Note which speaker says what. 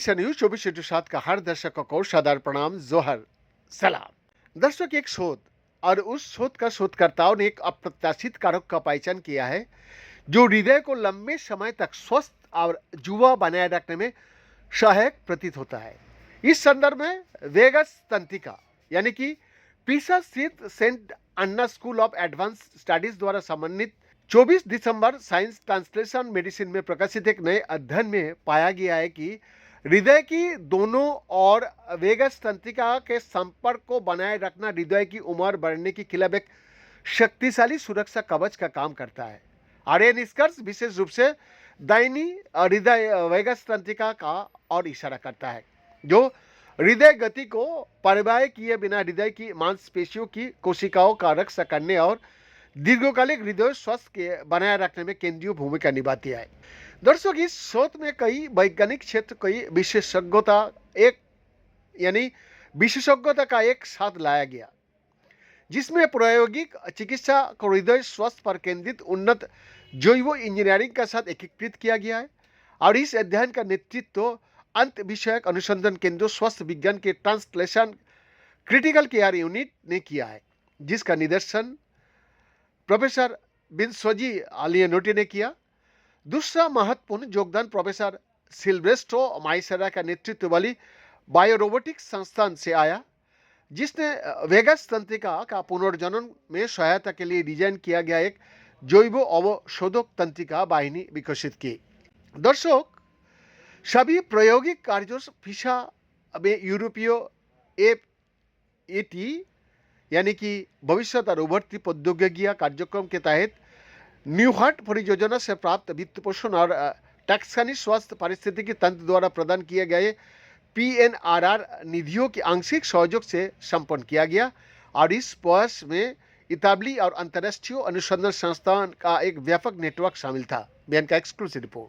Speaker 1: Asia news 24/7 का हर दर्शकों को सादर प्रणाम, जोहर सलाम। दर्शक, एक शोध और उस शोध का शोधकर्ताओं ने एक अप्रत्याशित कारक का पहचान किया है जो हृदय को लंबे समय तक स्वस्थ और जुआ बनाए रखने में सहायक प्रतीत होता है। इस संदर्भ में वेगस तंत्रिका यानी कि पीसा स्थित Saint Anna School of Advance Studies द्वारा समन्वित 24 दिसंबर साइंस ट्रांसलेशन मेडिसिन में प्रकाशित एक नए अध्ययन में पाया गया है कि हृदय की दोनों और वेगस तंत्रिका के संपर्क को बनाए रखना हृदय की उम्र बढ़ने के खिलाफ एक शक्तिशाली सुरक्षा कवच का काम करता है। और यह निष्कर्ष विशेष रूप से दाहिनी हृदय वेगस तंत्रिका का और इशारा करता है, जो हृदय गति को परिवाह किए बिना हृदय की मांसपेशियों की कोशिकाओं का रक्षा करने और दीर्घकालिक हृदय स्वास्थ्य के बनाए रखने में केंद्रीय भूमिका निभाती है। दर्शक, इस शोध में कई वैज्ञानिक क्षेत्र कई विशेषज्ञता का एक साथ लाया गया, जिसमें प्रायोगिक चिकित्सा को हृदय स्वास्थ्य पर केंद्रित उन्नत जैव इंजीनियरिंग के साथ एकीकृत किया गया है। और इस अध्ययन का नेतृत्व अंत विषयक अनुसंधान केंद्र स्वास्थ्य विज्ञान के ट्रांसलेशन क्रिटिकल केयर यूनिट ने किया है, जिसका निदर्शन प्रोफेसर बिन्सोजी अलियनोटी ने किया। दूसरा महत्वपूर्ण योगदान प्रोफेसर सिल्वेस्ट्रो माइसेरा का नेतृत्व वाली बायोरोबोटिक्स संस्थान से आया, जिसने वेगस तंत्रिका का पुनर्जनन में सहायता के लिए डिजाइन किया गया एक जैव अवशोधक तंत्रिका वाहिनी विकसित की। दर्शक, सभी प्रायोगिक कार्यों पीसा में यूरोपीय एफएटी यानी कि भविष्य और उभरती प्रौद्योगिकी कार्यक्रम के तहत न्यू हार्ट परियोजना से प्राप्त वित्त पोषण और टैक्सानी स्वास्थ्य पारिस्थितिकी तंत्र द्वारा प्रदान किए गए पीएनआरआर निधियों के आंशिक सहयोग से संपन्न किया गया। और इस प्रयास में इतालवी और अंतर्राष्ट्रीय अनुसंधान संस्थान का एक व्यापक नेटवर्क शामिल था। बयान का एक्सक्लूसिव रिपोर्ट।